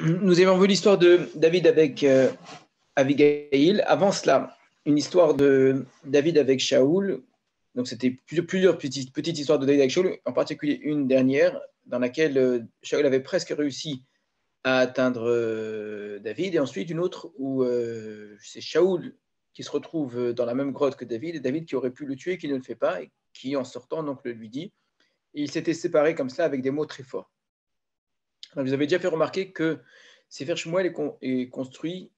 Nous avons vu l'histoire de David avec Abigail. Avant cela, une histoire de David avec Shaoul. Donc, c'était plusieurs petites histoires de David avec Shaoul, en particulier une dernière dans laquelle Shaoul avait presque réussi à atteindre David, et ensuite une autre où c'est Shaoul qui se retrouve dans la même grotte que David, et David qui aurait pu le tuer, qui ne le fait pas, et qui, en sortant, donc, le lui dit. Et ils s'étaient séparés comme ça avec des mots très forts. Alors, vous avez déjà fait remarquer que Sefer Shmuel est construit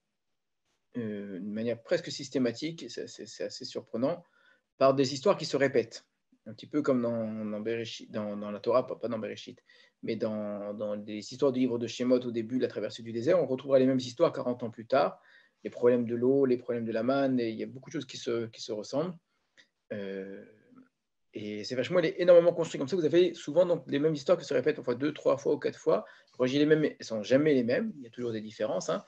d'une manière presque systématique, c'est assez surprenant, par des histoires qui se répètent. Un petit peu comme dans la Torah, pas dans Bereshit, mais dans des histoires du livre de Shemot au début, la traversée du désert, on retrouvera les mêmes histoires 40 ans plus tard, les problèmes de l'eau, les problèmes de la manne, et il y a beaucoup de choses qui se ressemblent. Et c'est vachement, elle est énormément construite comme ça. Vous avez souvent donc, les mêmes histoires qui se répètent enfin 2, 3 fois ou 4 fois. Quand je dis les mêmes, elles ne sont jamais les mêmes, il y a toujours des différences, hein,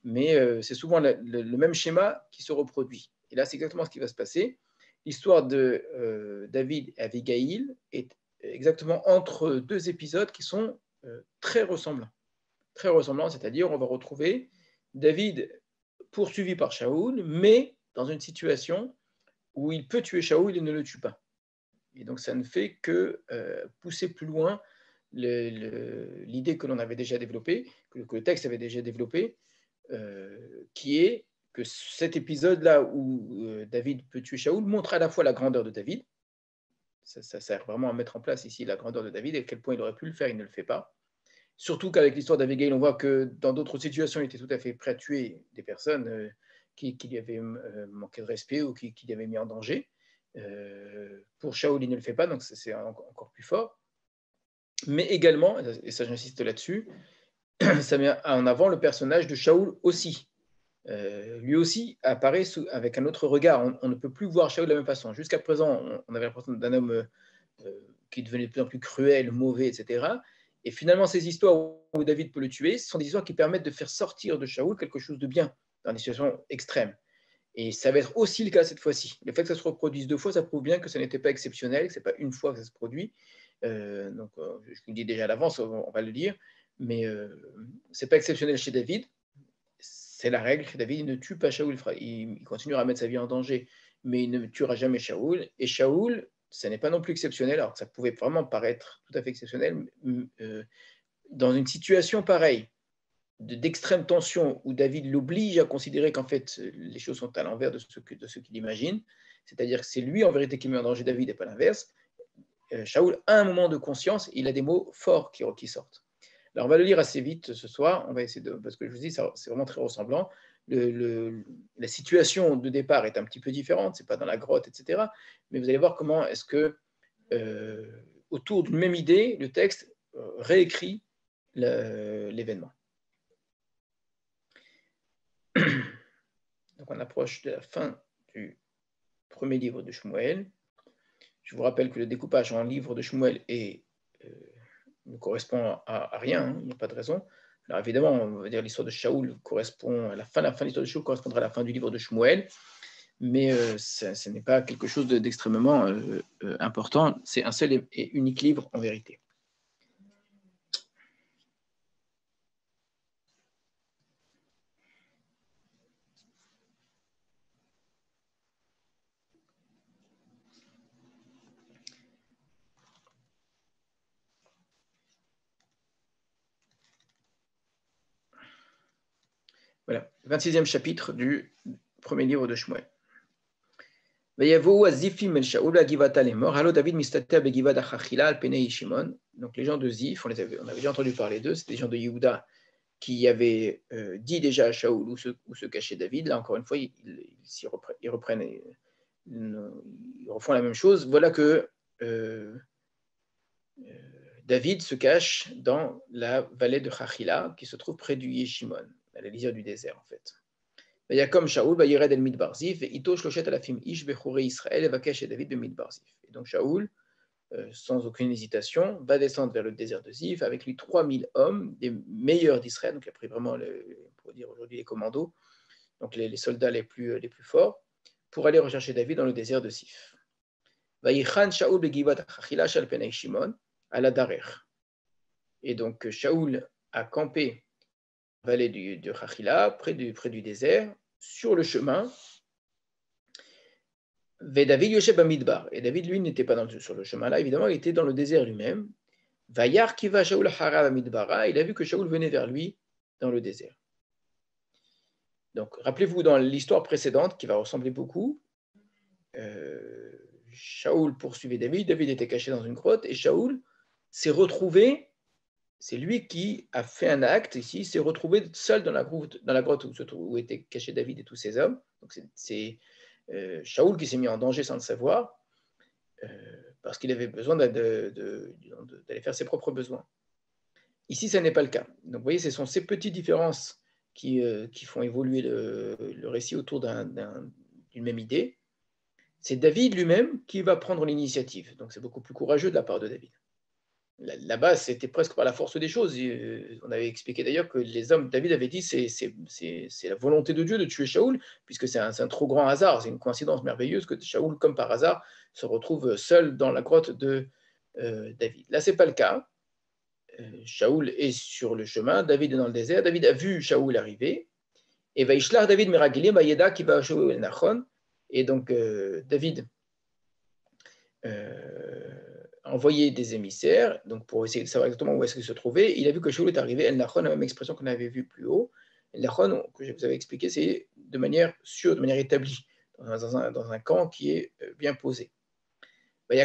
mais c'est souvent le même schéma qui se reproduit. Et là, c'est exactement ce qui va se passer. L'histoire de David et Abigail est exactement entre deux épisodes qui sont très ressemblants. Très ressemblants, c'est-à-dire on va retrouver David poursuivi par Shaoul, mais dans une situation où il peut tuer Shaoul, il ne le tue pas. Et donc, ça ne fait que pousser plus loin l'idée que l'on avait déjà développée, que le texte avait déjà développée, qui est que cet épisode-là où David peut tuer Shaoul montre à la fois la grandeur de David, ça sert vraiment à mettre en place ici la grandeur de David et à quel point il aurait pu le faire, il ne le fait pas. Surtout qu'avec l'histoire d'Abigail, on voit que dans d'autres situations, il était tout à fait prêt à tuer des personnes qui lui avaient manqué de respect ou qui lui avaient mis en danger. Pour Shaoul, il ne le fait pas, donc c'est encore plus fort. Mais également, et ça j'insiste là-dessus, ça met en avant le personnage de Shaoul aussi. Lui aussi apparaît avec un autre regard. On ne peut plus voir Shaoul de la même façon. Jusqu'à présent, on avait l'impression d'un homme qui devenait de plus en plus cruel, mauvais, etc. Et finalement, ces histoires où David peut le tuer, ce sont des histoires qui permettent de faire sortir de Shaoul quelque chose de bien dans des situations extrêmes. Et ça va être aussi le cas cette fois-ci. Le fait que ça se reproduise 2 fois, ça prouve bien que ça n'était pas exceptionnel, que ce n'est pas une fois que ça se produit. Donc, je vous le dis déjà à l'avance, on va le dire. Mais ce n'est pas exceptionnel chez David. C'est la règle chez David. Il ne tue pas Shaoul. Il continuera à mettre sa vie en danger, mais il ne tuera jamais Shaoul. Et Shaoul, ce n'est pas non plus exceptionnel, alors que ça pouvait vraiment paraître tout à fait exceptionnel. Dans une situation pareille, d'extrême tension où David l'oblige à considérer qu'en fait les choses sont à l'envers de ce qu'il imagine, c'est-à-dire que c'est lui en vérité qui met en danger David et pas l'inverse. Shaoul a un moment de conscience, il a des mots forts qui sortent. Alors on va le lire assez vite ce soir, on va essayer parce que je vous dis, c'est vraiment très ressemblant. La situation de départ est un petit peu différente, c'est pas dans la grotte, etc. Mais vous allez voir comment est-ce que autour d'une même idée, le texte réécrit l'événement. Donc on approche de la fin du premier livre de Shmuel. Je vous rappelle que le découpage en livre de Shmuel ne correspond à rien, hein, il n'y a pas de raison. Alors évidemment, on va dire l'histoire de Shaoul correspond à la fin de l'histoire de Shaoul correspondra à la fin du livre de Shmuel, mais ce n'est pas quelque chose d'extrêmement important. C'est un seul et unique livre en vérité. Voilà, 26e chapitre du premier livre de Shmuel. Donc les gens de Ziph, on avait déjà entendu parler d'eux, c'était des gens de Yehuda qui avaient dit déjà à Shaoul où se cachait David. Là encore une fois, ils reprennent, ils refont la même chose. Voilà que David se cache dans la vallée de Chachila, qui se trouve près du Yeshimon, à la lisière du désert en fait. Comme Shaoul, Vayired el Midbar Zif, et Ito Shloshet alafim ish bechorei Israël, Vakesh et David de Midbar Zif. Et donc Shaoul, sans aucune hésitation, va descendre vers le désert de Zif avec lui 3000 hommes, des meilleurs d'Israël, donc il a pris vraiment, on pourrait dire aujourd'hui les commandos, donc les soldats les plus forts, pour aller rechercher David dans le désert de Zif. Vayichan Shaoul begivat Chachila shel penei Shimon ala darer. Et donc Shaoul a campé vallée du Chachila, près du désert, sur le chemin. David Yoshe Bamidbar. Et David, lui, n'était pas sur le chemin là, évidemment, il était dans le désert lui-même. Vayar Kiva Shaul Hara Bamidbara, il a vu que Shaul venait vers lui dans le désert. Donc, rappelez-vous, dans l'histoire précédente, qui va ressembler beaucoup, Shaul poursuivait David, David était caché dans une grotte, et Shaul s'est retrouvé, c'est lui qui a fait un acte ici, s'est retrouvé seul dans la grotte où étaient cachés David et tous ses hommes. Donc, c'est Shaul qui s'est mis en danger sans le savoir, parce qu'il avait besoin d'aller faire ses propres besoins. Ici, ça n'est pas le cas. Donc, vous voyez, ce sont ces petites différences qui font évoluer le récit autour d'une même idée. C'est David lui-même qui va prendre l'initiative. Donc, c'est beaucoup plus courageux de la part de David. Là-bas, c'était presque par la force des choses. On avait expliqué d'ailleurs que les hommes, David avait dit, c'est la volonté de Dieu de tuer Shaoul, puisque c'est un trop grand hasard, c'est une coïncidence merveilleuse que Shaoul, comme par hasard, se retrouve seul dans la grotte de David. Là, ce n'est pas le cas. Shaoul est sur le chemin, David est dans le désert, David a vu Shaoul arriver, et Vaishlar David Meragilim, Ayeda qui va Shaoul el Nachon, et donc David envoyé des émissaires, donc pour essayer de savoir exactement où est-ce qu'il se trouvait. Il a vu que Shaoul est arrivé, El Nachon, la même expression qu'on avait vue plus haut. El Nachon, que je vous avais expliqué, c'est de manière sûre, de manière établie, dans un camp qui est bien posé.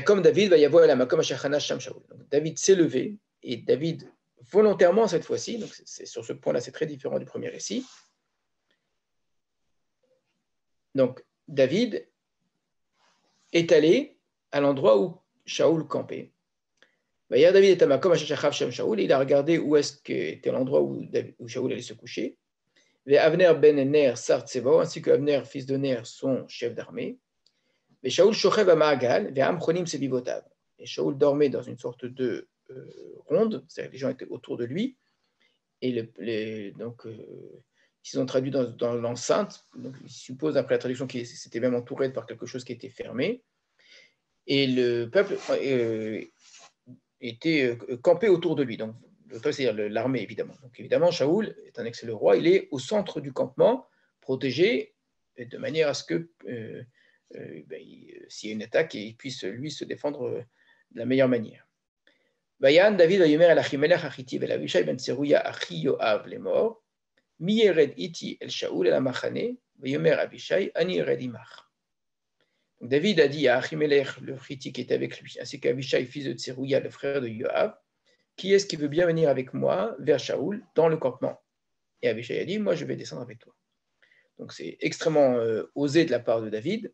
Comme David, va y avoir la Makom Ashachana Sham Shaoul. David s'est levé, et David, volontairement cette fois-ci, donc c'est sur ce point-là, c'est très différent du premier récit. Donc, David est allé à l'endroit où Shaoul campait. David est à Makom Ashachachav Shem Shaoul, il a regardé où est-ce qu'était l'endroit où Shaoul allait se coucher. Avner ben Ner Sar Tsebo, ainsi que Avner, fils de Ner, son chef d'armée. Shaoul Shochev Amaagal, Ve'am Chonim Sebivotav. Et Shaoul dormait dans une sorte de ronde, c'est-à-dire que les gens étaient autour de lui. Et donc, ils ont traduit dans l'enceinte, donc ils supposent après la traduction qu'il s'était même entouré par quelque chose qui était fermé. Et le peuple était campé autour de lui, donc c'est-à-dire l'armée évidemment. Donc évidemment, Shaoul est un excellent roi, il est au centre du campement, protégé, de manière à ce que s'il y a une attaque, il puisse lui se défendre de la meilleure manière. Vayan David vayomer el Achimelech Achiti vel Avishai ben Tseruya Achi Yoav les morts. Mi yered iti el Shaoul el Amachane vayomer Avishai ani yered imach. David a dit à Achimelech, le Chiti qui était avec lui, ainsi qu'à Avishai, fils de Tserouya, le frère de Yoav, qui est-ce qui veut bien venir avec moi vers Shaoul dans le campement? Et Avishai a dit, moi je vais descendre avec toi. Donc c'est extrêmement osé de la part de David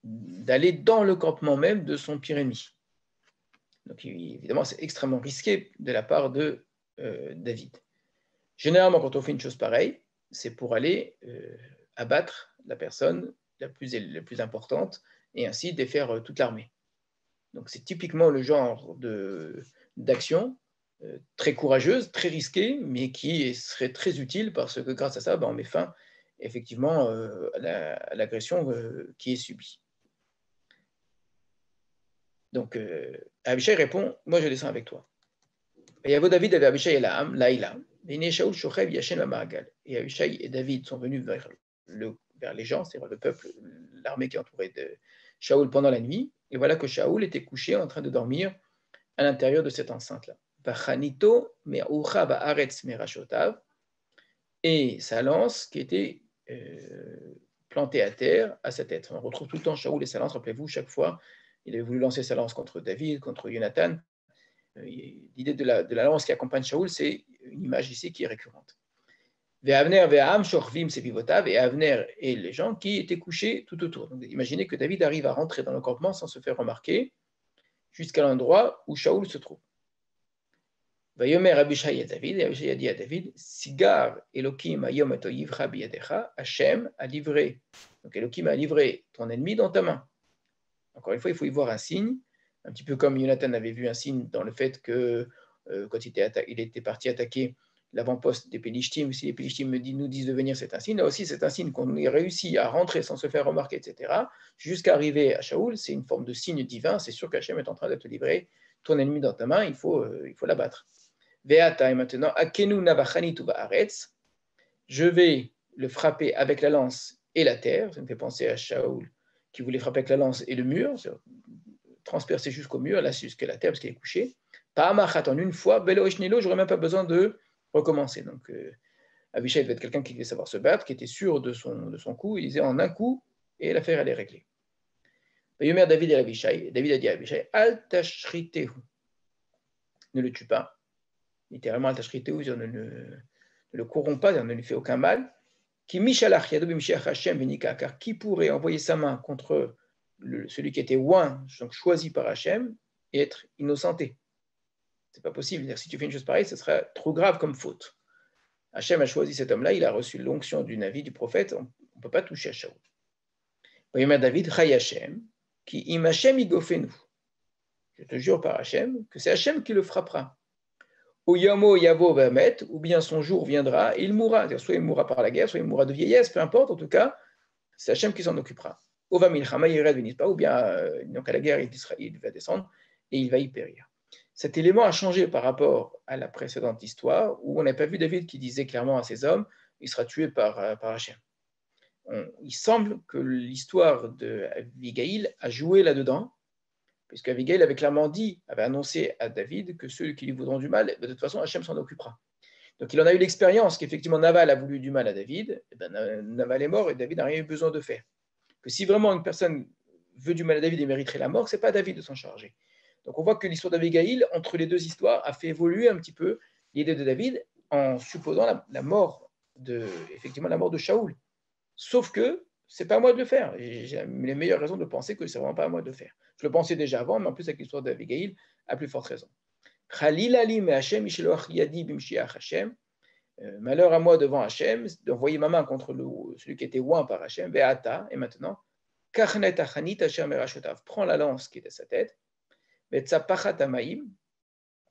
d'aller dans le campement même de son pire ennemi. Donc évidemment c'est extrêmement risqué de la part de David. Généralement quand on fait une chose pareille, c'est pour aller abattre la personne la plus importante, et ainsi défaire toute l'armée. Donc c'est typiquement le genre d'action très courageuse, très risquée, mais qui serait très utile parce que grâce à ça, on met fin effectivement à l'agression qui est subie. Donc Abishai répond, moi je descends avec toi. Et Yavo David avait Abishai et Laam, Laïla, et Shaoul Shochev Yashen Ma'agal. Et Abishai et David sont venus vers les gens, c'est-à-dire le peuple, l'armée qui entourait de Shaoul pendant la nuit. Et voilà que Shaoul était couché en train de dormir à l'intérieur de cette enceinte-là. Et sa lance qui était plantée à terre à sa tête. On retrouve tout le temps Shaoul et sa lance, rappelez-vous, chaque fois, il avait voulu lancer sa lance contre David, contre Jonathan. L'idée de la lance qui accompagne Shaoul, c'est une image ici qui est récurrente. Et Avner et les gens qui étaient couchés tout autour. Donc, imaginez que David arrive à rentrer dans le campement sans se faire remarquer jusqu'à l'endroit où Shaoul se trouve. Vayomer Abishai et David, et Abishai a dit à David, Sigar Elohim ayom eto yivcha biyadecha, Hachem a livré, donc Elohim a livré ton ennemi dans ta main. Encore une fois, il faut y voir un signe, un petit peu comme Jonathan avait vu un signe dans le fait que quand il était parti attaquer l'avant-poste des Pélishtim, si les Pélishtim nous disent de venir, c'est un signe. Là aussi, c'est un signe qu'on ait réussi à rentrer sans se faire remarquer, etc. Jusqu'à arriver à Shaoul, c'est une forme de signe divin. C'est sûr qu'Hachem est en train de te livrer ton ennemi dans ta main, il faut l'abattre. Ve'ata, et maintenant, Akenu navachanitu ba'aretz, je vais le frapper avec la lance et la terre. Ça me fait penser à Shaoul qui voulait frapper avec la lance et le mur, transpercer jusqu'au mur, là jusqu'à la terre parce qu'il est couché. Ta'amachat en une fois, Belo Eshnilo, j'aurais même pas besoin de recommencer. Donc, Avishai devait être quelqu'un qui devait savoir se battre, qui était sûr de son coup. Il disait en un coup, et l'affaire, elle est réglée. Yomer David et Avishai. David a dit à Avishai, Al tashritehu. Ne le tue pas. Littéralement, Al tashritehu, ne le corrompt pas, ne lui fait aucun mal. Qui mishalach yado b'mishiach Hashem v'nika, car qui pourrait envoyer sa main contre celui qui était oint, donc choisi par Hashem, et être innocenté? C'est pas possible. Si tu fais une chose pareille, ce sera trop grave comme faute. Hachem a choisi cet homme-là, il a reçu l'onction du Navi, du prophète, on ne peut pas toucher à Shaoul. David, Chay Hachem, qui im Hachem igofenu. Je te jure par Hachem que c'est Hachem qui le frappera. Ou yamo yavo vamet, ou bien son jour viendra et il mourra. Soit il mourra par la guerre, soit il mourra de vieillesse, peu importe, en tout cas, c'est Hachem qui s'en occupera. Ou bien donc à la guerre, il va descendre et il va y périr. Cet élément a changé par rapport à la précédente histoire où on n'a pas vu David qui disait clairement à ses hommes il sera tué par Hachem. Il semble que l'histoire d'Abigaïl a joué là-dedans, puisque Abigaïl avait clairement dit, avait annoncé à David que ceux qui lui voudront du mal, de toute façon Hachem s'en occupera. Donc il en a eu l'expérience qu'effectivement Naval a voulu du mal à David, et ben, Naval est mort et David n'a rien eu besoin de faire. Que si vraiment une personne veut du mal à David et mériterait la mort, ce n'est pas à David de s'en charger. Donc on voit que l'histoire d'Abigaïl, entre les deux histoires, a fait évoluer un petit peu l'idée de David en supposant la mort de Shaoul. Sauf que ce n'est pas à moi de le faire. J'ai les meilleures raisons de penser que ce n'est vraiment pas à moi de le faire. Je le pensais déjà avant, mais en plus avec l'histoire d'Abigaïl, à plus forte raison. Malheur à moi devant Hachem, d'envoyer ma main contre celui qui était oint par Hachem, Ve'ata, et maintenant, prends la lance qui est à sa tête,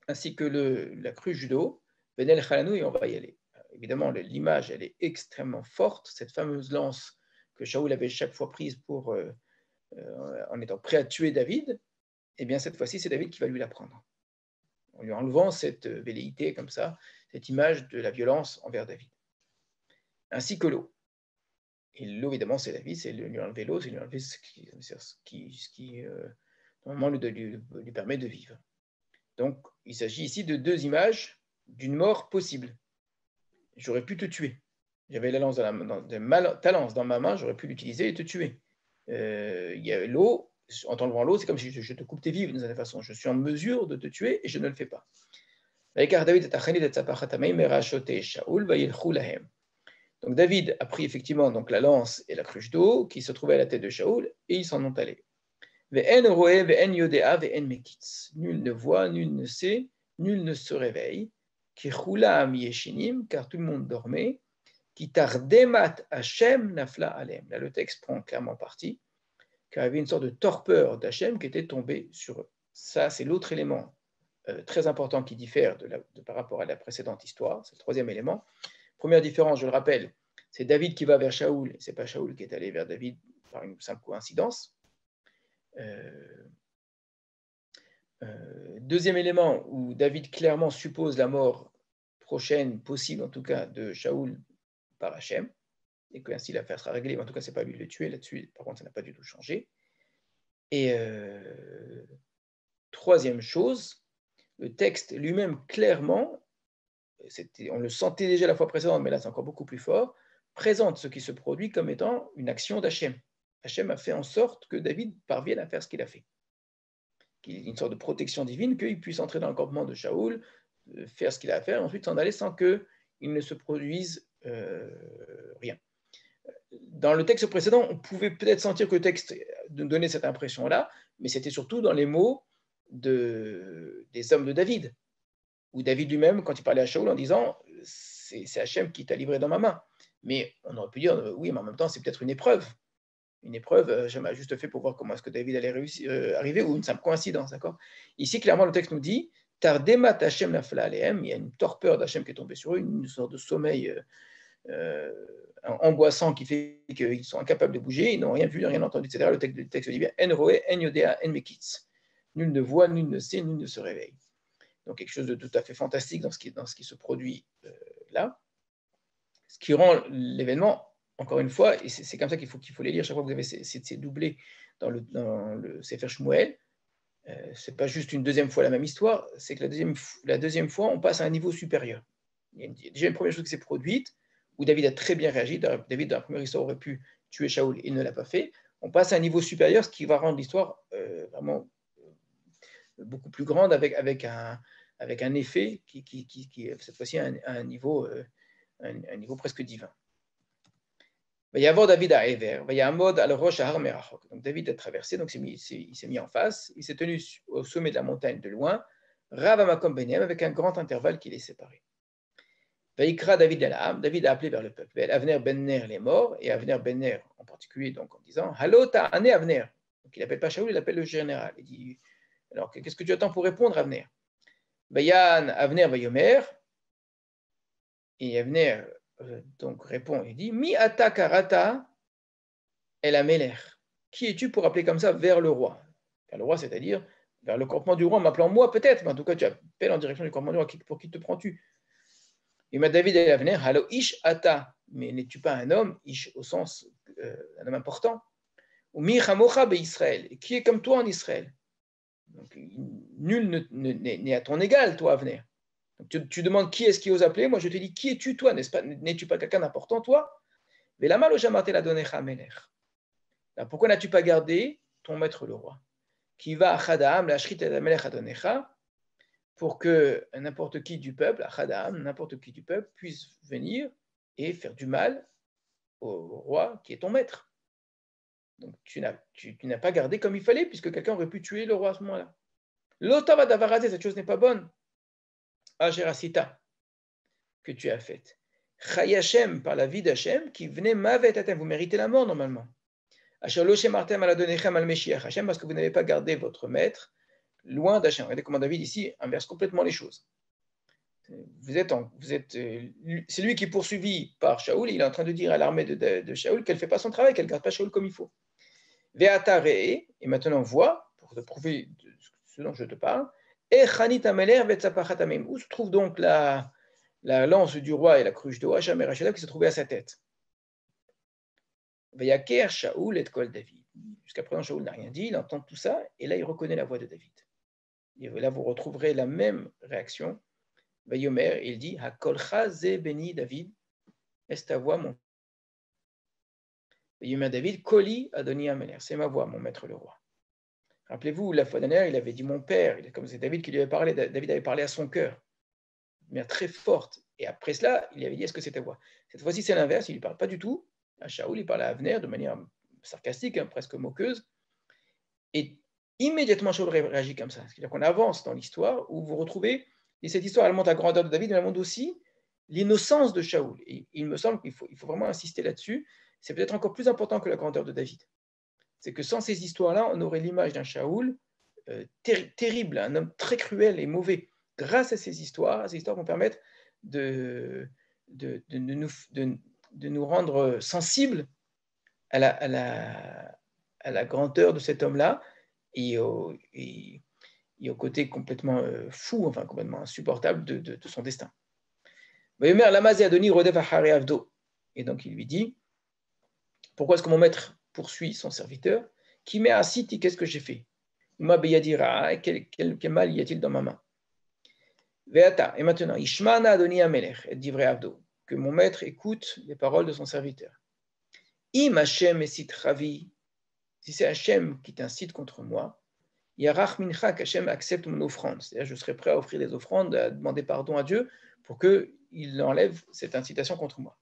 ainsi que la cruche d'eau, Venel Chalanou, et on va y aller. Évidemment, l'image, elle est extrêmement forte, cette fameuse lance que Shaoul avait chaque fois prise en étant prêt à tuer David, et bien cette fois-ci, c'est David qui va lui la prendre. En lui enlevant cette velléité comme ça, cette image de la violence envers David. Ainsi que l'eau. Et l'eau, évidemment, c'est la vie, c'est lui enlever l'eau, c'est lui enlever ce qui normalement lui permet de vivre. Donc, il s'agit ici de deux images d'une mort possible. J'aurais pu te tuer. J'avais ta lance dans ma main, j'aurais pu l'utiliser et te tuer. Il y a l'eau, en t'enlevant l'eau, c'est comme si je te coupe tes vivres d'une certaine façon. Je suis en mesure de te tuer et je ne le fais pas. Donc David a pris effectivement donc, la lance et la cruche d'eau qui se trouvaient à la tête de Shaoul et ils s'en ont allés. Nul ne voit, nul ne sait, nul ne se réveille. Car tout le monde dormait. Hashem nafla alem. Là, le texte prend clairement parti, car il y avait une sorte de torpeur d'Hachem qui était tombée sur eux. Ça, c'est l'autre élément très important qui diffère par rapport à la précédente histoire. C'est le troisième élément. Première différence, je le rappelle, c'est David qui va vers Shaoul, et ce n'est pas Shaoul qui est allé vers David par une simple coïncidence. Deuxième élément où David clairement suppose la mort prochaine, possible en tout cas, de Shaoul par Hachem, et qu'ainsi l'affaire sera réglée, mais en tout cas, ce n'est pas lui de le tuer là-dessus, par contre, ça n'a pas du tout changé. Et troisième chose, le texte lui-même clairement, on le sentait déjà la fois précédente, mais là c'est encore beaucoup plus fort, présente ce qui se produit comme étant une action d'Hachem. Hachem a fait en sorte que David parvienne à faire ce qu'il a fait. Qu'il y ait une sorte de protection divine, qu'il puisse entrer dans le campement de Shaoul, faire ce qu'il a à faire, et ensuite s'en aller sans qu'il ne se produise rien. Dans le texte précédent, on pouvait peut-être sentir que le texte donnait cette impression-là, mais c'était surtout dans les mots des hommes de David, où David lui-même, quand il parlait à Shaoul en disant « c'est Hachem qui t'a livré dans ma main ». Mais on aurait pu dire « oui, mais en même temps, c'est peut-être une épreuve. Une épreuve, Hachem a juste fait pour voir comment est-ce que David allait arriver, ou une simple coïncidence. » D'accord ? Ici, clairement, le texte nous dit « Tardemat Hachem nafla alehem », il y a une torpeur d'Hachem qui est tombée sur eux, une sorte de sommeil angoissant qui fait qu'ils sont incapables de bouger, ils n'ont rien vu, rien entendu, etc. Le texte dit bien « En roé, en yodea, en mekitz ». Nul ne voit, nul ne sait, nul ne se réveille. Donc quelque chose de tout à fait fantastique dans ce qui se produit là. Ce qui rend l'événement, encore une fois, et c'est comme ça qu'il faut les lire chaque fois que vous avez ces doublés dans le Sefer Shmuel, c'est pas juste une deuxième fois la même histoire, c'est que la deuxième fois, on passe à un niveau supérieur. Il y a déjà une première chose qui s'est produite, où David a très bien réagi. David, dans la première histoire, aurait pu tuer Shaoul, il ne l'a pas fait. On passe à un niveau supérieur, ce qui va rendre l'histoire vraiment beaucoup plus grande, avec un effet qui cette fois-ci, à un niveau presque divin. Il y a David à Ever, il y a un mode à Rosh Har Merachok. Donc David a traversé, donc il s'est mis en face, il s'est tenu au sommet de la montagne de loin, Rav Amakom Benem, avec un grand intervalle qui les séparait. Vaikra David al-Am, David a appelé vers le peuple. Avner Ben Ner les morts, et Avner Ben Ner en particulier, donc en disant Hallo ta'ane Avner. Donc il n'appelle pas Shaoul, il appelle le général. Il dit alors qu'est-ce que tu attends pour répondre, Avner? Bayan Avner Vayomer, et Avner donc répond et dit Mi ata karata el ameler. Qui es-tu pour appeler comme ça vers le roi? Vers le roi, c'est-à-dire vers le campement du roi, en m'appelant moi peut-être, mais en tout cas tu appelles en direction du campement du roi. Pour qui te prends-tu? Et ma David et Avner, Halo ish ata, mais n'es-tu pas un homme, ish au sens un homme important? Ou mi chamocha be Israël, qui est comme toi en Israël? Donc, nul n'est à ton égal, toi, Avner. Donc, tu demandes qui est-ce qui ose appeler. Moi, je te dis, qui es-tu, toi? N'es-tu pas quelqu'un d'important, toi? Mais la malo jamate la donecha melech. Pourquoi n'as-tu pas gardé ton maître le roi? Qui va à Chadaam, la shrit et melech adonecha, pour que n'importe qui du peuple, à Chadaam, n'importe qui du peuple, puisse venir et faire du mal au roi qui est ton maître. Donc, tu n'as pas gardé comme il fallait, puisque quelqu'un aurait pu tuer le roi à ce moment-là. L'otava d'avarazé, cette chose n'est pas bonne. Agerasita, que tu as faite. Chayachem, par la vie d'Hachem, qui venait mavet atem, vous méritez la mort normalement. Achaloshem artem aladonechem al meshiach Hachem, parce que vous n'avez pas gardé votre maître loin d'Hachem. Regardez comment David ici inverse complètement les choses. C'est lui qui est poursuivi par Shaoul, il est en train de dire à l'armée de Shaoul qu'elle ne fait pas son travail, qu'elle ne garde pas Shaoul comme il faut. Ve'ata re'e, et maintenant vois, pour te prouver ce dont je te parle, où se trouve donc la lance du roi et la cruche de Hacham et Rachel qui se trouvaient à sa tête. Vayaker Shaoul et Kol David. Jusqu'à présent, Shaoul n'a rien dit, il entend tout ça, et là, il reconnaît la voix de David. Et là, vous retrouverez la même réaction. Vayomer, il dit Hakolcha ze beni David, est ta voix, mon. Vayomer David, Koli Adoni Ameler, c'est ma voix, mon maître le roi. Rappelez-vous, la fois dernière, il avait dit mon père, comme c'est David qui lui avait parlé, David avait parlé à son cœur, de manière très forte. Et après cela, il avait dit est-ce que c'est ta voix? Cette fois-ci, c'est l'inverse, il ne lui parle pas du tout. À Shaoul, il parle à Avner de manière sarcastique, presque moqueuse. Et immédiatement, Shaoul réagit comme ça. C'est-à-dire qu'on avance dans l'histoire où vous retrouvez, et cette histoire, elle montre la grandeur de David, mais elle montre aussi l'innocence de Shaoul. Et il me semble qu'il faut vraiment insister là-dessus. C'est peut-être encore plus important que la grandeur de David. C'est que sans ces histoires-là, on aurait l'image d'un Shaoul terrible, un homme très cruel et mauvais. Grâce à ces histoires vont permettre de nous rendre sensibles à la grandeur de cet homme-là et au côté complètement fou, enfin complètement insupportable de son destin. Et donc il lui dit, pourquoi est-ce que mon maître poursuit son serviteur? Qui met à Siti, qu'est-ce que j'ai fait? Quel mal y a-t-il dans ma main? Et maintenant, Ishmana Adoni Amelech, et divrei Avdo, que mon maître écoute les paroles de son serviteur. Im Hashem esit ravi, si c'est Hashem qui t'incite contre moi, Yarach mincha, qu'Hashem accepte mon offrande. C'est-à-dire, je serai prêt à offrir des offrandes, à demander pardon à Dieu pour qu'il enlève cette incitation contre moi.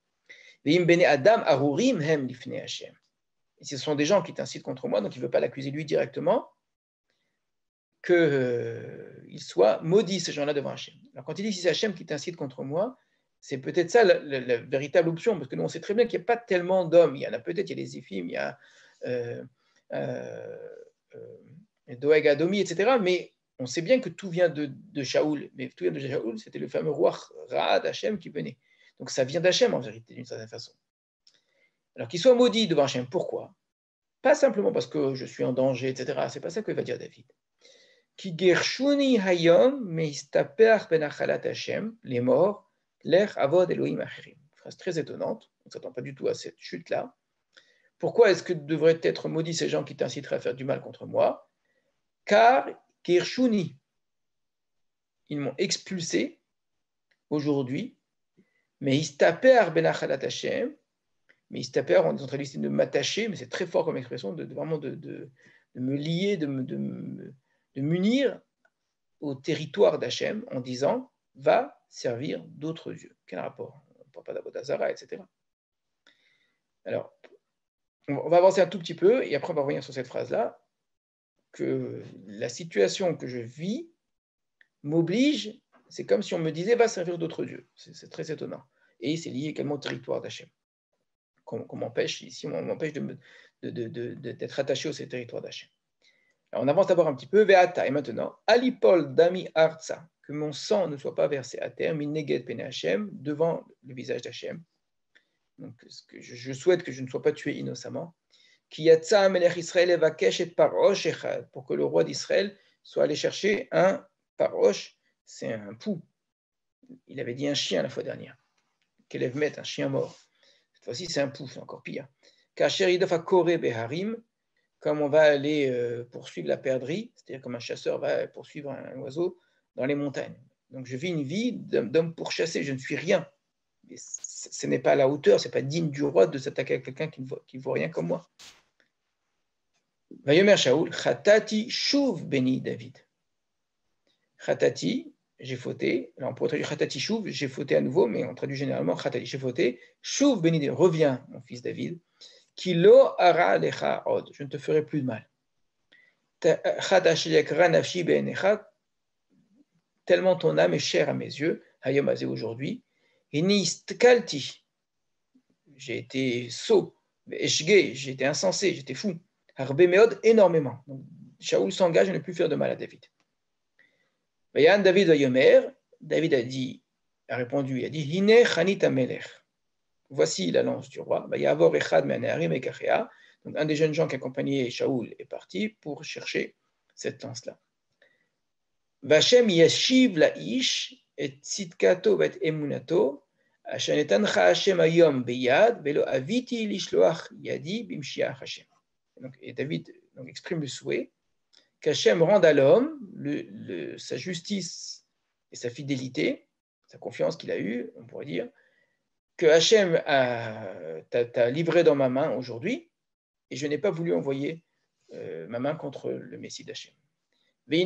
Veim bene Adam arurim hem lifnei Hashem. Et ce sont des gens qui t'incitent contre moi, donc il ne veut pas l'accuser lui directement, qu'il soit maudit, ces gens-là, devant Hachem. Alors quand il dit si c'est Hachem qui t'incite contre moi, c'est peut-être ça la véritable option, parce que nous, on sait très bien qu'il n'y a pas tellement d'hommes. Il y en a peut-être, il y a les Éphim, il y a Doeg Adomi, etc. Mais on sait bien que tout vient de Shaoul. Mais tout vient de Shaoul, c'était le fameux roi Raad Hachem qui venait. Donc ça vient d'Hachem, en vérité, d'une certaine façon. Alors qu'il soit maudit devant Hachem, pourquoi? Pas simplement parce que je suis en danger, etc. C'est pas ça que va dire David. Ki gershuni hayom meistaper benachalat Hashem, les morts, l'er avod Elohim achirim. Phrase très étonnante, on ne s'attend pas du tout à cette chute-là. Pourquoi est-ce que devraient être maudits ces gens qui t'inciteraient à faire du mal contre moi? Car gershuni, ils m'ont expulsé aujourd'hui, mais istaper benachalat Hashem, mais istaper, on est traduit de m'attacher, mais c'est très fort comme expression, vraiment de me lier, de m'unir au territoire d'Hachem en disant va servir d'autres dieux. Quel rapport? On ne parle pas d'Avodazara, etc. Alors, on va avancer un tout petit peu et après on va revenir sur cette phrase-là, que la situation que je vis m'oblige, c'est comme si on me disait va servir d'autres dieux. C'est très étonnant. Et c'est lié également au territoire d'Hachem. Qu'on m'empêche, ici on m'empêche d'être attaché au territoire d'Hachem. On avance d'abord un petit peu, Ve'ata, et maintenant, Alipol Dami Arza, que mon sang ne soit pas versé à terre, Mineged Pene Hashem, devant le visage d'Hachem. Donc, je souhaite que je ne sois pas tué innocemment. Ki Yatsa Melech Israël Evakesh et Parosh Echad, pour que le roi d'Israël soit allé chercher un Parosh, c'est un pou. Il avait dit un chien la fois dernière. Qu'élève met un chien mort. Cette fois-ci, c'est un pou, c'est encore pire. Kacher Idofa Kore Beharim, comme on va aller poursuivre la perdrix, c'est-à-dire comme un chasseur va poursuivre un oiseau dans les montagnes. Donc je vis une vie d'homme pourchassé, je ne suis rien. Et ce n'est pas à la hauteur, ce n'est pas digne du roi de s'attaquer à quelqu'un qui ne vaut rien comme moi. Vayomer Shaoul, Chatati Shuv béni David. Chatati, j'ai fauté. Alors on pourrait traduire Chatati Shuv, j'ai fauté à nouveau, mais on traduit généralement Chatati, j'ai fauté. Shuv béni David, reviens, mon fils David. Kilo ara lecha od, je ne te ferai plus de mal. Tellement ton âme est chère à mes yeux, hayom azé aujourd'hui. Inistkalti, j'ai été sot, eshge, j'ai été insensé, j'étais fou. Harbe meod, énormément. Donc, Shaoul s'engage à ne plus faire de mal à David. Vayan David vayomer, David a répondu, il a dit Hine chanit amelech. Voici la lance du roi. Vayavor echad me'aneharim ekachea. Donc, un des jeunes gens qui accompagnaient Shaoul est parti pour chercher cette lance-là. Vashem yashiv la'ish et tzidkato vet emunato asher netancha Hashem hayom beyad velo aviti lishloach yadi bimshiach Hashem. Et David exprime le souhait qu'Hachem rende à l'homme sa justice et sa fidélité, sa confiance qu'il a eue, on pourrait dire, que Hachem t'a livré dans ma main aujourd'hui, et je n'ai pas voulu envoyer ma main contre le Messie d'Hachem. Et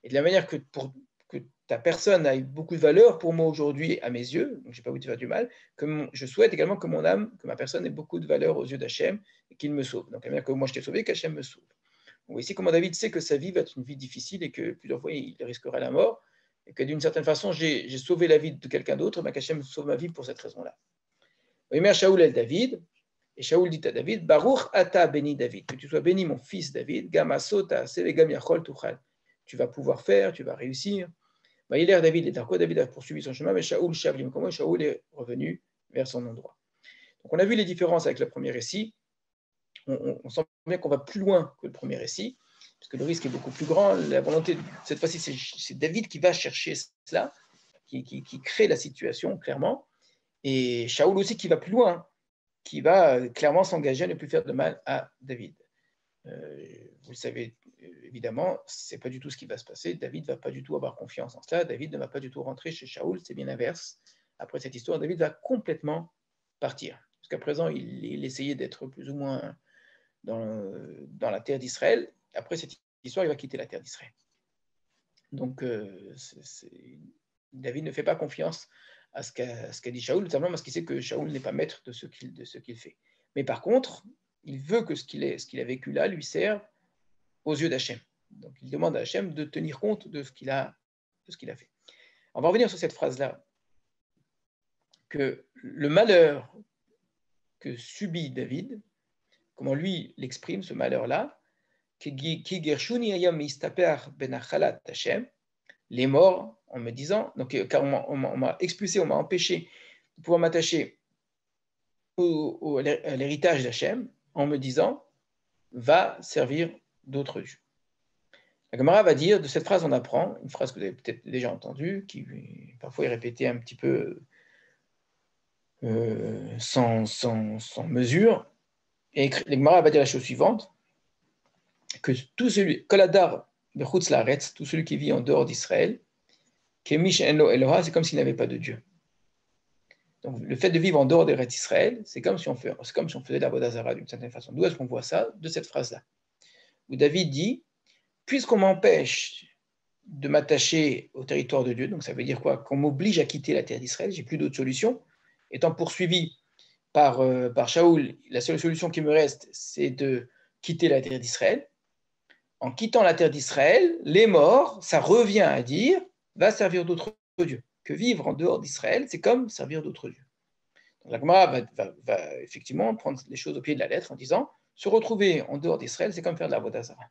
de la manière que ta personne a beaucoup de valeur pour moi aujourd'hui à mes yeux, donc je n'ai pas voulu te faire du mal, je souhaite également que mon âme, que ma personne ait beaucoup de valeur aux yeux d'Hachem et qu'il me sauve. Donc, la manière que moi je t'ai sauvé, qu'Hachem me sauve. Donc, ici, comment David sait que sa vie va être une vie difficile et que plusieurs fois il risquera la mort, et que d'une certaine façon j'ai sauvé la vie de quelqu'un d'autre, mais qu'Hachem sauve ma vie pour cette raison-là. Omer Shaoul el David, et Shaoul dit à David, Baruch ata béni David, que tu sois béni mon fils David, gam asota sevegam yachol tuchal. Tu vas pouvoir faire, tu vas réussir. David est quoi? David a poursuivi son chemin, mais Shaoul Shavlim, comment Shaoul est revenu vers son endroit. Donc on a vu les différences avec le premier récit. On sent bien qu'on va plus loin que le premier récit, parce que le risque est beaucoup plus grand. La volonté, cette fois-ci, c'est David qui va chercher cela, qui crée la situation, clairement. Et Shaoul aussi qui va plus loin, qui va clairement s'engager à ne plus faire de mal à David. Vous le savez évidemment, ce n'est pas du tout ce qui va se passer. David ne va pas du tout avoir confiance en cela. David ne va pas du tout rentrer chez Shaoul, c'est bien l'inverse. Après cette histoire, David va complètement partir. Jusqu'à présent, il essayait d'être plus ou moins dans la terre d'Israël. Après cette histoire, il va quitter la terre d'Israël. Donc, David ne fait pas confiance à ce qu'a dit Shaoul, notamment parce qu'il sait que Shaoul n'est pas maître de ce qu'il fait. Mais par contre, il veut que ce qu'il a vécu là lui serve aux yeux d'Hachem. Donc, il demande à Hachem de tenir compte de ce qu'il a fait. On va revenir sur cette phrase-là, que le malheur que subit David, comment lui l'exprime, ce malheur-là, les morts, en me disant, donc, car on m'a expulsé, on m'a empêché de pouvoir m'attacher à l'héritage d'Hachem en me disant va servir d'autres dieux. La Gemara va dire, de cette phrase on apprend, une phrase que vous avez peut-être déjà entendue, qui parfois est répétée un petit peu sans mesure, et la Gemara va dire la chose suivante, que tout celui, Koladar bechutz laaretz, tout celui qui vit en dehors d'Israël, kemish enlo Eloha, c'est comme s'il n'avait pas de Dieu. Donc le fait de vivre en dehors d'Israël, c'est comme si on faisait de la Avodah Zarah d'une certaine façon. D'où est-ce qu'on voit ça? De cette phrase-là, où David dit, puisqu'on m'empêche de m'attacher au territoire de Dieu, donc ça veut dire quoi? Qu'on m'oblige à quitter la terre d'Israël, j'ai plus d'autre solution. Étant poursuivi par Shaoul, la seule solution qui me reste, c'est de quitter la terre d'Israël. En quittant la terre d'Israël, les morts, ça revient à dire, va servir d'autres dieux. Que vivre en dehors d'Israël, c'est comme servir d'autres dieux. Donc la Gemara va effectivement prendre les choses au pied de la lettre en disant, se retrouver en dehors d'Israël, c'est comme faire de la Avodah Zarah.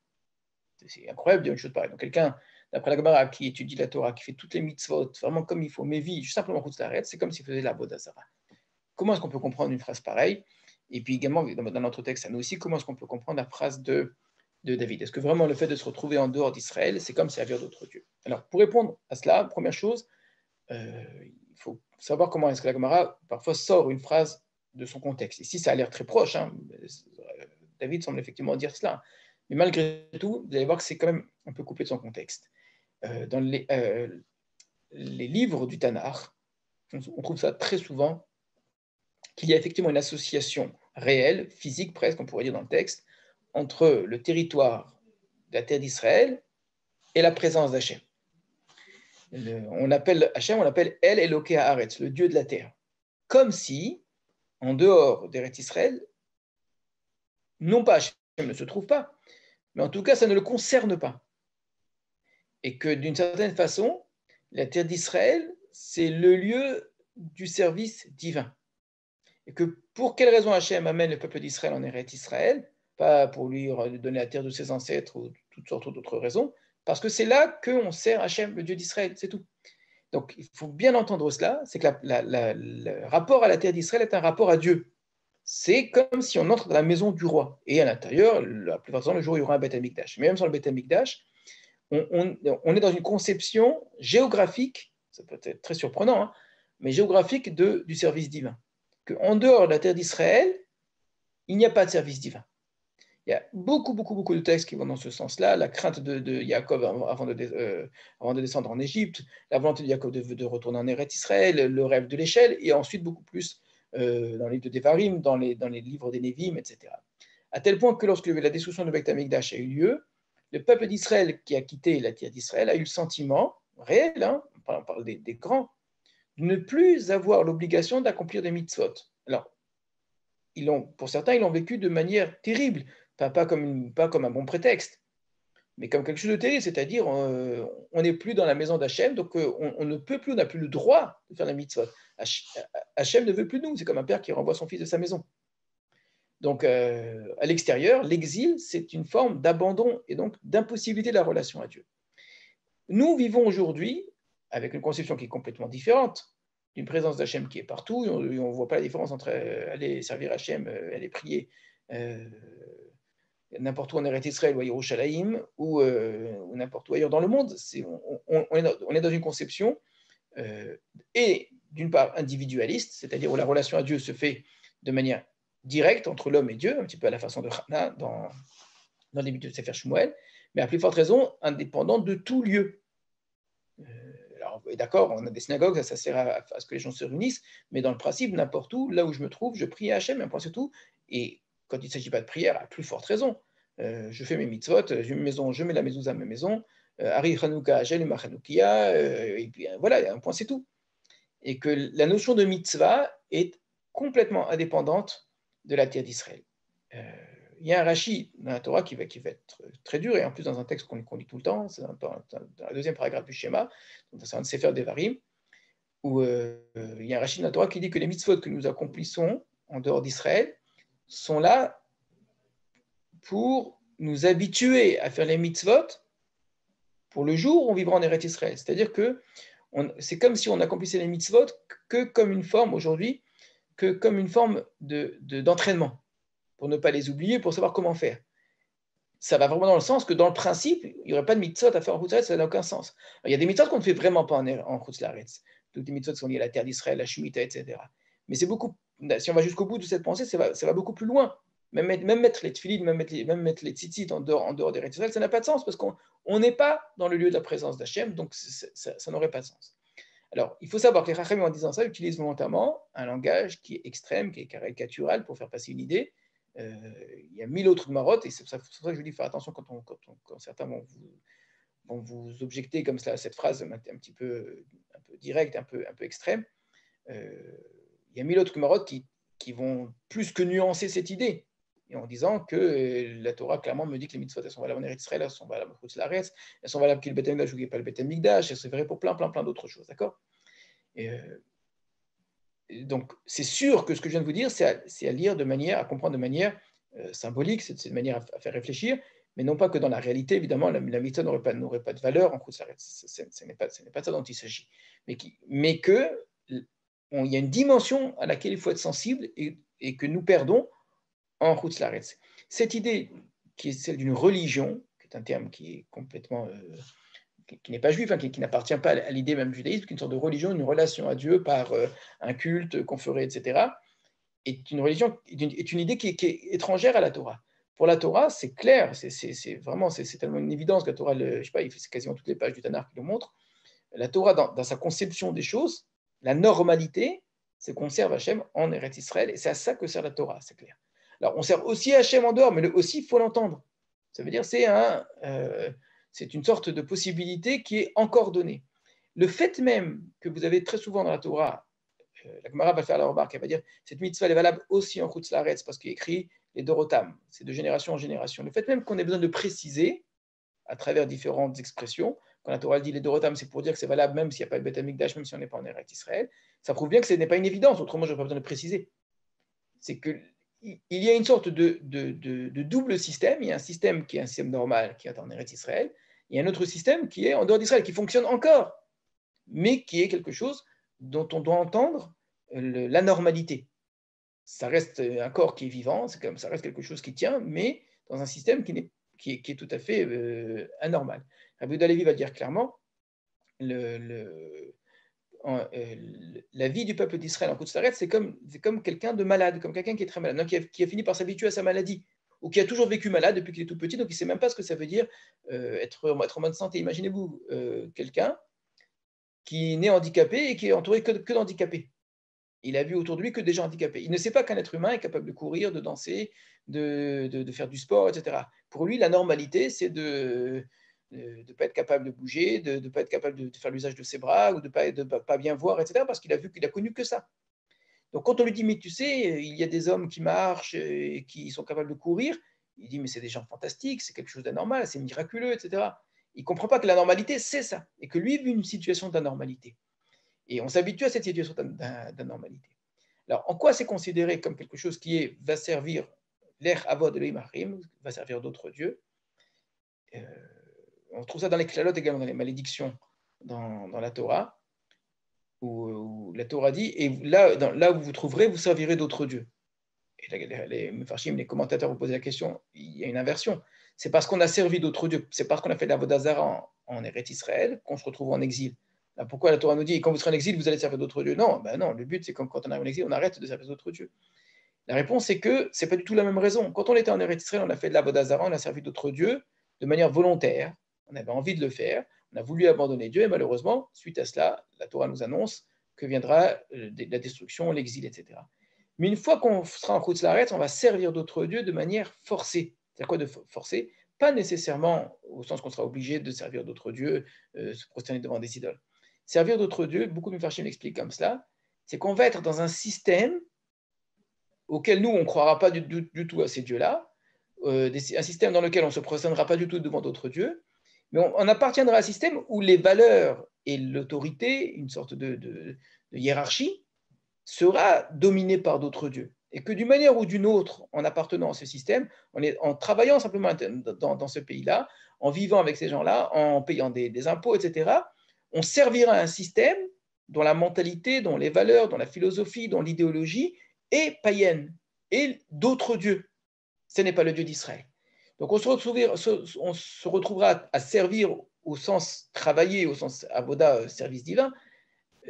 C'est incroyable de dire une chose pareille. Donc quelqu'un, d'après la Gemara, qui étudie la Torah, qui fait toutes les mitzvot vraiment comme il faut, mais vit simplement Chutz Laaretz, c'est comme s'il faisait de la Avodah Zarah. Comment est-ce qu'on peut comprendre une phrase pareille? Et puis également, dans notre texte à nous aussi, comment est-ce qu'on peut comprendre la phrase de David? Est-ce que vraiment le fait de se retrouver en dehors d'Israël, c'est comme servir d'autres dieux? Alors, pour répondre à cela, première chose, il faut savoir comment est-ce que la Gemara parfois sort une phrase de son contexte. Ici, ça a l'air très proche. David semble effectivement dire cela. Mais malgré tout, vous allez voir que c'est quand même un peu coupé de son contexte. Dans les livres du Tanakh, on trouve ça très souvent, qu'il y a effectivement une association réelle, physique presque, on pourrait dire dans le texte, entre le territoire de la terre d'Israël et la présence d'Hachem. On appelle Hachem, on l'appelle El Eloké Haaretz, le Dieu de la terre. Comme si, en dehors d'Eretz Israël, non pas Hachem ne se trouve pas, mais en tout cas, ça ne le concerne pas. Et que d'une certaine façon, la terre d'Israël, c'est le lieu du service divin. Et que pour quelle raison Hachem amène le peuple d'Israël en Eretz Israël, pas pour lui donner la terre de ses ancêtres ou toutes sortes d'autres raisons, parce que c'est là qu'on sert Hachem, le Dieu d'Israël, c'est tout. Donc il faut bien entendre cela, c'est que le rapport à la terre d'Israël est un rapport à Dieu. C'est comme si on entre dans la maison du roi. Et à l'intérieur, la plupart du temps, le jour où il y aura un Beth Amikdash. Mais même sur le Beth Amikdash, on est dans une conception géographique, ça peut être très surprenant, hein, mais géographique du service divin. Qu'en dehors de la terre d'Israël, il n'y a pas de service divin. Il y a beaucoup de textes qui vont dans ce sens-là. La crainte de Jacob avant de descendre en Égypte, la volonté de Jacob de retourner en Eretz Israël, le rêve de l'échelle, et ensuite beaucoup plus dans les livres de Devarim, dans les livres des Névim, etc. À tel point que lorsque la destruction de Beth Amikdash a eu lieu, le peuple d'Israël qui a quitté la terre d'Israël a eu le sentiment réel, hein, on parle des grands, de ne plus avoir l'obligation d'accomplir des mitzvot. Alors, pour certains, ils l'ont vécu de manière terrible, pas comme un bon prétexte, mais comme quelque chose de terrible, c'est-à-dire on n'est plus dans la maison d'Hachem, donc on ne peut plus, on n'a plus le droit de faire la mitzvot. Hachem ne veut plus de nous, c'est comme un père qui renvoie son fils de sa maison. Donc, à l'extérieur, l'exil, c'est une forme d'abandon et donc d'impossibilité de la relation à Dieu. Nous vivons aujourd'hui avec une conception qui est complètement différente, d'une présence d'Hachem qui est partout, et on ne voit pas la différence entre aller servir Hachem, aller prier n'importe où en Eretz Israël ou à Yerushalayim, ou n'importe où ailleurs dans le monde. On est dans une conception et d'une part individualiste, c'est-à-dire où la relation à Dieu se fait de manière directe entre l'homme et Dieu, un petit peu à la façon de Hana dans le début de Sefer Shmuel, mais à plus forte raison indépendante de tout lieu. Alors, d'accord, on a des synagogues, ça sert à ce que les gens se réunissent, mais dans le principe, n'importe où, là où je me trouve, je prie à Hachem, un point c'est tout. Et quand il ne s'agit pas de prière, à plus forte raison. Je fais mes mitzvot, je mets la mezouza à ma maison, Ari Hanouka, j'allume ma Hanoukia, et puis voilà, un point c'est tout. Et que la notion de mitzvah est complètement indépendante de la terre d'Israël. Il y a un Rashi dans la Torah qui va être très dur, et en plus dans un texte qu'on lit tout le temps, c'est dans la deuxième paragraphe du schéma, c'est un Sefer Devarim, où il y a un Rashi dans la Torah qui dit que les mitzvot que nous accomplissons en dehors d'Israël sont là pour nous habituer à faire les mitzvot pour le jour où on vivra en Eretz Israël. C'est-à-dire que c'est comme si on accomplissait les mitzvot que comme une forme aujourd'hui que comme une forme d'entraînement, pour ne pas les oublier, pour savoir comment faire. Ça va vraiment dans le sens que dans le principe, il n'y aurait pas de mitzvot à faire en Chutz Laaretz, ça n'a aucun sens. Alors, il y a des mitzvot qu'on ne fait vraiment pas en Chutz Laaretz. Toutes les mitzvot sont liées à la terre d'Israël, la Shemitah, etc. Mais c'est beaucoup, si on va jusqu'au bout de cette pensée, ça va beaucoup plus loin. Même mettre les tefillin, même mettre les tzitzit en dehors des Israël, ça n'a pas de sens parce qu'on n'est pas dans le lieu de la présence d'Hachem, donc ça n'aurait pas de sens. Alors, il faut savoir que les Chachamim, en disant ça, utilisent volontairement un langage qui est extrême, qui est caricatural pour faire passer une idée. Il y a 1000 autres marottes, et c'est pour ça que je vous dis faire attention quand certains vont vous objecter comme cela à cette phrase un peu directe, un peu extrême. Il y a 1000 autres marottes qui vont plus que nuancer cette idée, et en disant que la Torah clairement me dit que les mitzvot elles sont valables en Eretz Israël, elles sont valables en Chutz Laaretz, elles sont valables qu'il y ait le Beth Amikdash ou qu'il n'y ait pas le Beth Amikdash, elles sont vraies pour plein d'autres choses, d'accord? Donc, c'est sûr que ce que je viens de vous dire, c'est à lire à comprendre de manière symbolique, c'est une manière à faire réfléchir, mais non pas que dans la réalité, évidemment, la mitzvah n'aurait pas de valeur en Chutz Laaretz. Ce n'est pas ça dont il s'agit. Mais qu'il y a une dimension à laquelle il faut être sensible et que nous perdons en Chutz Laaretz. Cette idée qui est celle d'une religion, qui est un terme qui est complètement... qui n'est pas juif, qui n'appartient pas à l'idée même du judaïsme, qui est une sorte de religion, une relation à Dieu par un culte qu'on ferait, etc., est une idée qui est étrangère à la Torah. Pour la Torah, c'est clair, c'est tellement une évidence que la Torah, je sais pas, c'est quasiment toutes les pages du Tanakh qui le montrent. La Torah, dans sa conception des choses, la normalité, c'est qu'on serve Hachem en Eretz Israël, et c'est à ça que sert la Torah, c'est clair. Alors, on sert aussi Hachem en dehors, mais aussi, il faut l'entendre. Ça veut dire c'est une sorte de possibilité qui est encore donnée. Le fait même que vous avez très souvent dans la Torah, la Gemara va faire la remarque, elle va dire cette mitzvah est valable aussi en Chutz Laaretz parce qu'il est écrit les Dorotam, c'est de génération en génération. Le fait même qu'on ait besoin de préciser à travers différentes expressions, quand la Torah dit les Dorotam, c'est pour dire que c'est valable même s'il n'y a pas le Beth Amikdash, même si on n'est pas en Eretz Israël, ça prouve bien que ce n'est pas une évidence, autrement je n'aurais pas besoin de préciser. C'est qu'il y a une sorte de double système. Il y a un système qui est un système normal, qui est en Eretz Israël. Il y a un autre système qui est en dehors d'Israël, qui fonctionne encore, mais qui est quelque chose dont on doit entendre l'anormalité. Ça reste un corps qui est vivant, ça reste quelque chose qui tient, mais dans un système qui est tout à fait anormal. Rabbi Yehuda Halevi va dire clairement, la vie du peuple d'Israël en Chutz Laaretz, c'est comme quelqu'un de malade, comme quelqu'un qui est très malade, donc qui a fini par s'habituer à sa maladie, ou qui a toujours vécu malade depuis qu'il est tout petit, donc il ne sait même pas ce que ça veut dire être en bonne santé. Imaginez-vous quelqu'un qui est né handicapé et qui est entouré que d'handicapés. Il a vu autour de lui que des gens handicapés. Il ne sait pas qu'un être humain est capable de courir, de danser, de faire du sport, etc. Pour lui, la normalité, c'est de ne pas être capable de bouger, de ne pas être capable de faire l'usage de ses bras ou de ne pas bien voir, etc. Parce qu'il a connu que ça. Donc quand on lui dit, mais tu sais, il y a des hommes qui marchent et qui sont capables de courir, il dit, mais c'est des gens fantastiques, c'est quelque chose d'anormal, c'est miraculeux, etc. Il ne comprend pas que la normalité, c'est ça, et que lui vit une situation d'anormalité. Et on s'habitue à cette situation d'anormalité. Alors, en quoi c'est considéré comme quelque chose qui va servir l'air avod de l'Elohim, va servir d'autres dieux? On trouve ça dans les klalotes également, dans les malédictions dans la Torah, où la Torah dit, et là où vous trouverez, vous servirez d'autres dieux. Et les Mefarshim, les commentateurs vous posent la question, il y a une inversion. C'est parce qu'on a servi d'autres dieux, c'est parce qu'on a fait de l'Avodah Zara en Eretz Israël qu'on se retrouve en exil. Là, pourquoi la Torah nous dit, quand vous serez en exil, vous allez servir d'autres dieux? Non, non, le but c'est quand on arrive en exil, on arrête de servir d'autres dieux. La réponse c'est que ce n'est pas du tout la même raison. Quand on était en Eretz Israël, on a fait de l'Avodah Zara, on a servi d'autres dieux de manière volontaire, on avait envie de le faire, on a voulu abandonner Dieu, et malheureusement, suite à cela, la Torah nous annonce que viendra la destruction, l'exil, etc. Mais une fois qu'on sera en Chutz Laaretz, on va servir d'autres dieux de manière forcée. C'est-à-dire quoi de forcée? Pas nécessairement au sens qu'on sera obligé de servir d'autres dieux, se prosterner devant des idoles. Servir d'autres dieux, beaucoup de Mefarshim l'expliquent comme cela, c'est qu'on va être dans un système auquel nous, on ne croira pas du tout à ces dieux-là, un système dans lequel on ne se prosternera pas du tout devant d'autres dieux, mais on appartiendra à un système où les valeurs et l'autorité, une sorte de hiérarchie, sera dominé par d'autres dieux. Et que d'une manière ou d'une autre, en appartenant à ce système, en travaillant simplement dans ce pays-là, en vivant avec ces gens-là, en payant des impôts, etc., on servira un système dont la mentalité, dont les valeurs, dont la philosophie, dont l'idéologie et païenne, et d'autres dieux. Ce n'est pas le Dieu d'Israël. Donc on se retrouvera à servir au sens travailler, au sens avoda, service divin,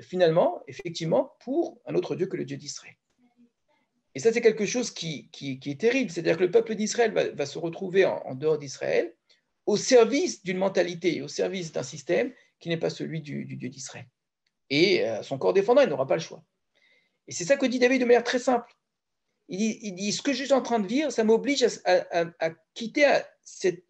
finalement, effectivement, pour un autre Dieu que le Dieu d'Israël. Et ça, c'est quelque chose qui est terrible. C'est-à-dire que le peuple d'Israël va se retrouver en dehors d'Israël, au service d'une mentalité, au service d'un système qui n'est pas celui du Dieu d'Israël. Et son corps défendant, il n'aura pas le choix. Et c'est ça que dit David de manière très simple. Il dit ce que je suis en train de vivre, ça m'oblige à quitter,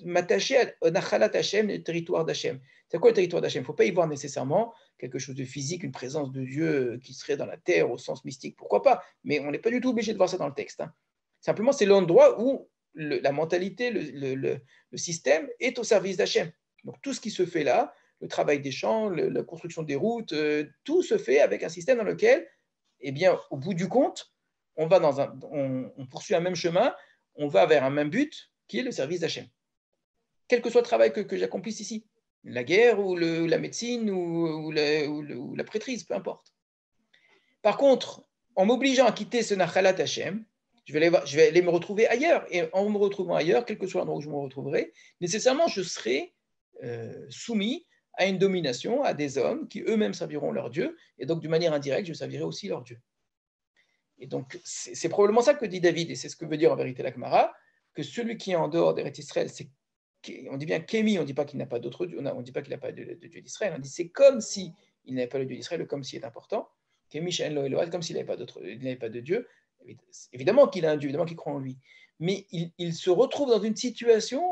m'attacher au Nachalat Hashem, le territoire d'Hachem. C'est quoi le territoire d'Hachem? Il ne faut pas y voir nécessairement quelque chose de physique, une présence de Dieu qui serait dans la terre au sens mystique, pourquoi pas? Mais on n'est pas du tout obligé de voir ça dans le texte. Hein. Simplement, c'est l'endroit où la mentalité, le système est au service d'Hachem. Donc tout ce qui se fait là, le travail des champs, la construction des routes, tout se fait avec un système dans lequel, eh bien, au bout du compte, on poursuit un même chemin, on va vers un même but, qui est le service d'Hachem. Quel que soit le travail que j'accomplisse ici, la guerre ou la médecine ou la prêtrise, peu importe. Par contre, en m'obligeant à quitter ce Nachalat Hachem, je vais aller me retrouver ailleurs. Et en me retrouvant ailleurs, quel que soit l'endroit où je me retrouverai, nécessairement, je serai soumis à une domination, à des hommes qui eux-mêmes serviront leur Dieu. Et donc, d'une manière indirecte, je servirai aussi leur Dieu. Et donc, c'est probablement ça que dit David, et c'est ce que veut dire en vérité la Gemara, que celui qui est en dehors d'Eretz Israël, on dit bien Kémi, on ne dit pas qu'il n'a pas d'autre Dieu, on ne dit pas qu'il n'a pas de Dieu d'Israël, on dit c'est comme si il n'avait pas le Dieu d'Israël, le comme si est important. Kémi She'en Lo Eloah, comme s'il n'avait pas de Dieu. Évidemment qu'il a un Dieu, évidemment qu'il croit en lui. Mais il se retrouve dans une situation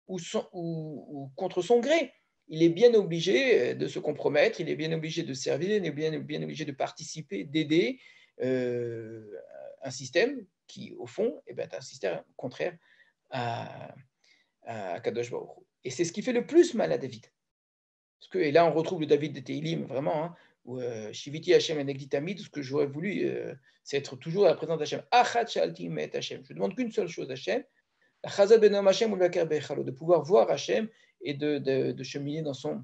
où, contre son gré, il est bien obligé de se compromettre, il est bien obligé de servir, il est bien obligé de participer, d'aider, un système qui, au fond, est un système contraire à Kadosh Baruch Hu. Et c'est ce qui fait le plus mal à David. Et là, on retrouve le David de Teilim, vraiment, hein, où Shiviti Hashem Enegdi Tamid, ce que j'aurais voulu, c'est être toujours à la présence d'Hachem. Achat Shalti Met Hashem. Je ne demande qu'une seule chose, Hachem, de pouvoir voir Hachem et de cheminer dans son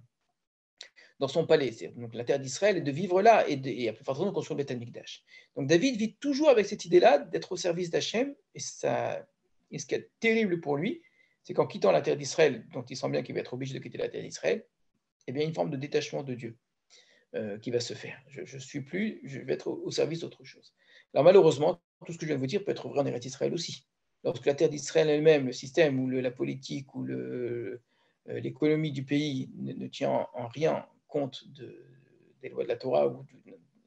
palais, donc la terre d'Israël, et de vivre là, et à plus forte raison de construire le Beth Amikdash. Donc David vit toujours avec cette idée-là d'être au service d'Hachem, et ce qui est terrible pour lui, c'est qu'en quittant la terre d'Israël, dont il sent bien qu'il va être obligé de quitter la terre d'Israël, eh bien une forme de détachement de Dieu qui va se faire. Je vais être au service d'autre chose. Alors malheureusement, tout ce que je viens de vous dire peut être vrai en Eretz Israël aussi. Lorsque la terre d'Israël elle-même, le système ou la politique ou l'économie du pays ne tient en rien compte des lois de la Torah,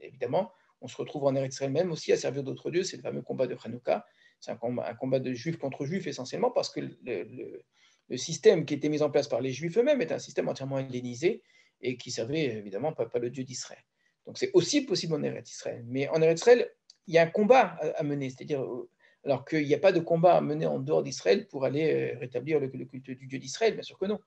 évidemment, on se retrouve en Eretz Israël même aussi à servir d'autres dieux. C'est le fameux combat de Hanouka. C'est un combat de juifs contre juifs essentiellement parce que le système qui était mis en place par les juifs eux-mêmes est un système entièrement hellénisé et qui servait évidemment pas le Dieu d'Israël. Donc c'est aussi possible en Eretz Israël. Mais en Eretz Israël, il y a un combat à mener, c'est-à-dire alors qu'il n'y a pas de combat à mener en dehors d'Israël pour aller rétablir le culte du Dieu d'Israël, bien sûr que non.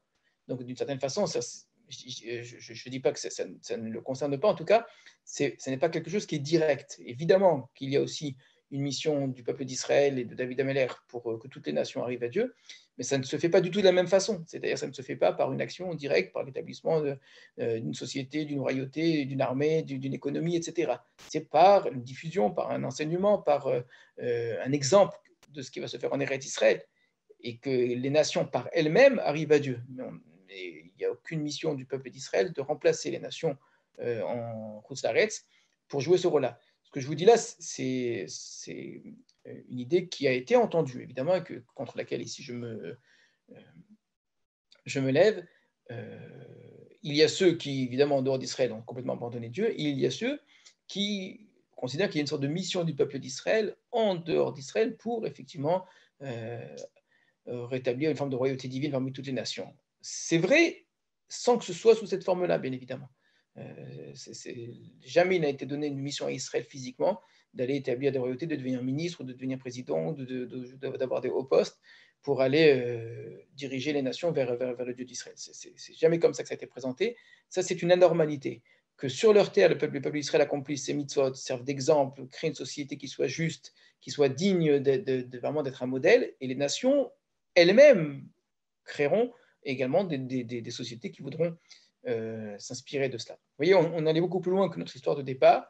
Donc d'une certaine façon, je ne dis pas que ça ne le concerne pas, en tout cas, ce n'est pas quelque chose qui est direct. Évidemment qu'il y a aussi une mission du peuple d'Israël et de David Ameller pour que toutes les nations arrivent à Dieu, mais ça ne se fait pas du tout de la même façon. C'est-à-dire ça ne se fait pas par une action directe, par l'établissement d'une société, d'une royauté, d'une armée, d'une économie, etc. C'est par une diffusion, par un enseignement, par un exemple de ce qui va se faire en Eretz Israël, et que les nations par elles-mêmes arrivent à Dieu. Mais il n'y a aucune mission du peuple d'Israël de remplacer les nations en Chutz La'aretz pour jouer ce rôle-là. Ce que je vous dis là, c'est une idée qui a été entendue, évidemment, et contre laquelle ici je me lève. Il y a ceux qui, évidemment, en dehors d'Israël, ont complètement abandonné Dieu, et il y a ceux qui considèrent qu'il y a une sorte de mission du peuple d'Israël en dehors d'Israël pour, effectivement, rétablir une forme de royauté divine parmi toutes les nations. C'est vrai, sans que ce soit sous cette forme-là, bien évidemment. Jamais il n'a été donné une mission à Israël physiquement d'aller établir des royautés, de devenir ministre, de devenir président, d'avoir des hauts postes pour aller diriger les nations vers le Dieu d'Israël. C'est jamais comme ça que ça a été présenté. Ça, c'est une anormalité. Que sur leur terre, le peuple d'Israël accomplisse ses mitzvot, serve d'exemple, crée une société qui soit juste, qui soit digne vraiment d'être un modèle, et les nations elles-mêmes créeront également des sociétés qui voudront s'inspirer de cela. Vous voyez, on allait beaucoup plus loin que notre histoire de départ.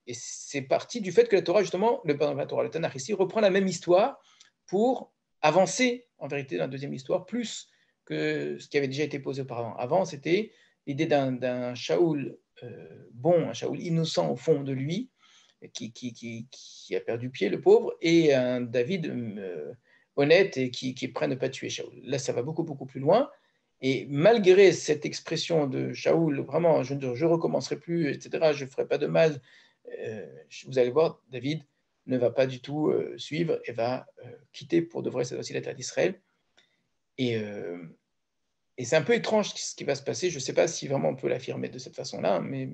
Et c'est parti du fait que la Torah, justement, le Tanakh ici, reprend la même histoire pour avancer, en vérité, dans la deuxième histoire, plus que ce qui avait déjà été posé auparavant. Avant, c'était l'idée d'un Shaoul bon, un Shaoul innocent au fond de lui, qui a perdu pied, le pauvre, et un David honnête et qui est prêt à ne pas tuer Shaoul. Là, ça va beaucoup, beaucoup plus loin. Et malgré cette expression de Shaoul, vraiment, je ne recommencerai plus, etc., je ne ferai pas de mal, vous allez voir, David ne va pas du tout suivre et va quitter pour de vrai cette fois-ci la terre d'Israël. Et c'est un peu étrange ce qui va se passer. Je ne sais pas si vraiment on peut l'affirmer de cette façon-là, mais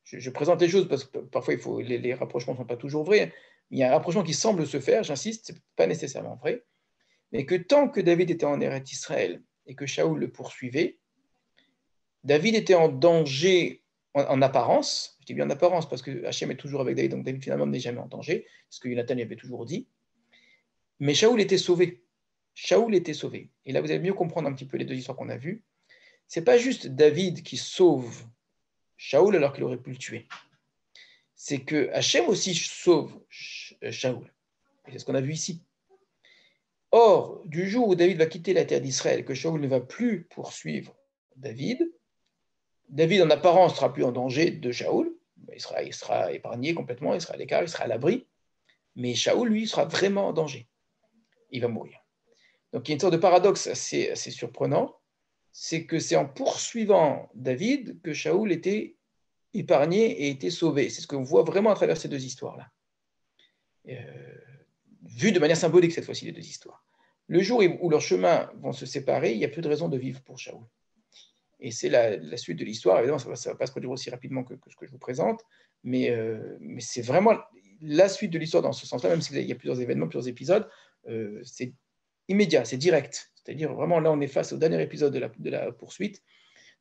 je présente les choses parce que parfois les rapprochements ne sont pas toujours vrais. Il y a un rapprochement qui semble se faire, j'insiste, ce n'est pas nécessairement vrai, mais que tant que David était en Eretz Israël et que Shaoul le poursuivait, David était en danger en apparence. Je dis bien en apparence parce que Hachem est toujours avec David, donc David finalement n'est jamais en danger, ce que Jonathan avait toujours dit. Mais Shaoul était sauvé. Shaoul était sauvé. Et là, vous allez mieux comprendre un petit peu les deux histoires qu'on a vues. Ce n'est pas juste David qui sauve Shaoul alors qu'il aurait pu le tuer. C'est que Hachem aussi sauve Shaoul. Et c'est ce qu'on a vu ici. Or, du jour où David va quitter la terre d'Israël, que Shaoul ne va plus poursuivre David, David en apparence ne sera plus en danger de Shaoul, il sera épargné complètement, il sera à l'écart, il sera à l'abri, mais Shaoul, lui, sera vraiment en danger. Il va mourir. Donc il y a une sorte de paradoxe assez surprenant, c'est que c'est en poursuivant David que Shaoul était épargné et était sauvé. C'est ce qu'on voit vraiment à travers ces deux histoires-là. Vu de manière symbolique cette fois-ci, les deux histoires. Le jour où leurs chemins vont se séparer, il n'y a plus de raison de vivre pour Shaoul. Et c'est la suite de l'histoire. Évidemment, ça ne va pas se produire aussi rapidement que ce que je vous présente, mais c'est vraiment la suite de l'histoire dans ce sens-là, même s'il y a plusieurs événements, plusieurs épisodes, c'est immédiat, c'est direct. C'est-à-dire, vraiment, là, on est face au dernier épisode de la poursuite.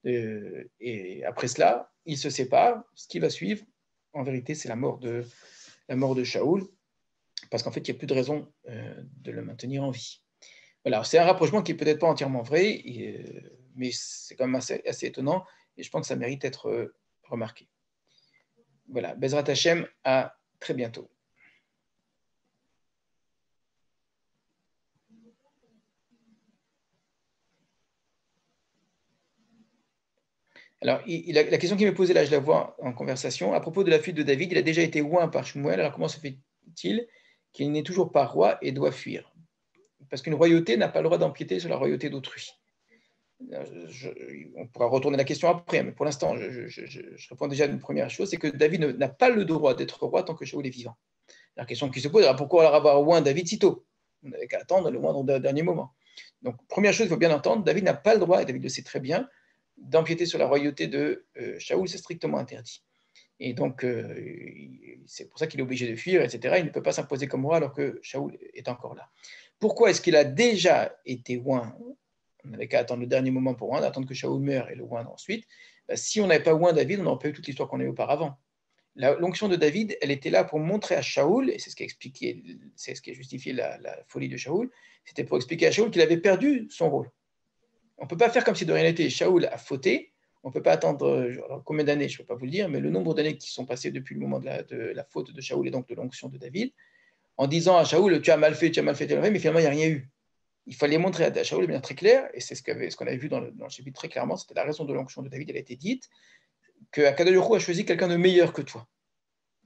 Et après cela, ils se séparent. Ce qui va suivre, en vérité, c'est la mort de Shaoul, parce qu'en fait, il n'y a plus de raison de le maintenir en vie. Voilà, c'est un rapprochement qui n'est peut-être pas entièrement vrai, mais c'est quand même assez étonnant, et je pense que ça mérite d'être remarqué. Voilà, Bezrat Hashem, à très bientôt. Alors, la question qui m'est posée là, je la vois en conversation, à propos de la fuite de David, il a déjà été oint par Shmuel, alors comment se fait-il qu'il n'est toujours pas roi et doit fuir? Parce qu'une royauté n'a pas le droit d'empiéter sur la royauté d'autrui. On pourra retourner la question après, mais pour l'instant, je réponds déjà à une première chose, c'est que David n'a pas le droit d'être roi tant que Shaoul est vivant. La question qui se pose, alors pourquoi avoir oint David si tôt? On n'avait qu'à attendre le moindre dernier moment. Donc, première chose, il faut bien entendre, David n'a pas le droit, et David le sait très bien, d'empiéter sur la royauté de Shaoul, c'est strictement interdit. Et donc, c'est pour ça qu'il est obligé de fuir, etc. Il ne peut pas s'imposer comme roi alors que Shaoul est encore là. Pourquoi est-ce qu'il a déjà été oint? On n'avait qu'à attendre le dernier moment pour oindre, attendre que Shaoul meure et le oindre ensuite. Si on n'avait pas oint David, on n'aurait pas eu toute l'histoire qu'on a eue auparavant. L'onction de David, elle était là pour montrer à Shaoul, et c'est ce qui a expliqué, c'est ce qui a justifié la folie de Shaoul, c'était pour expliquer à Shaoul qu'il avait perdu son rôle. On ne peut pas faire comme si de rien n'était. Shaoul a fauté. On ne peut pas attendre combien d'années, je ne peux pas vous le dire, mais le nombre d'années qui sont passées depuis le moment de la faute de Shaoul et donc de l'onction de David, en disant à Shaoul, tu as mal fait, mais finalement, il n'y a rien eu. Il fallait montrer à Shaoul de manière très claire, et c'est ce qu'on avait vu dans le chapitre très clairement, c'était la raison de l'onction de David, elle a été dite, que Akadosh Baruch Hu a choisi quelqu'un de meilleur que toi.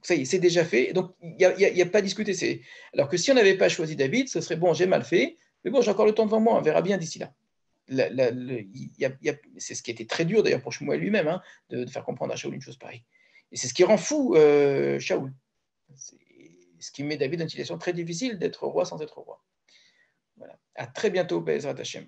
Ça y est, c'est déjà fait, donc il n'y a pas à discuter. Alors que si on n'avait pas choisi David, ce serait bon, j'ai mal fait, mais bon, j'ai encore le temps devant moi, on verra bien d'ici là. C'est ce qui était très dur d'ailleurs pour Shmuel lui-même, hein, de faire comprendre à Shaoul une chose pareille. Et c'est ce qui rend fou Shaoul. C'est ce qui met David dans une situation très difficile d'être roi sans être roi. Voilà. À très bientôt, Bezrat Hashem.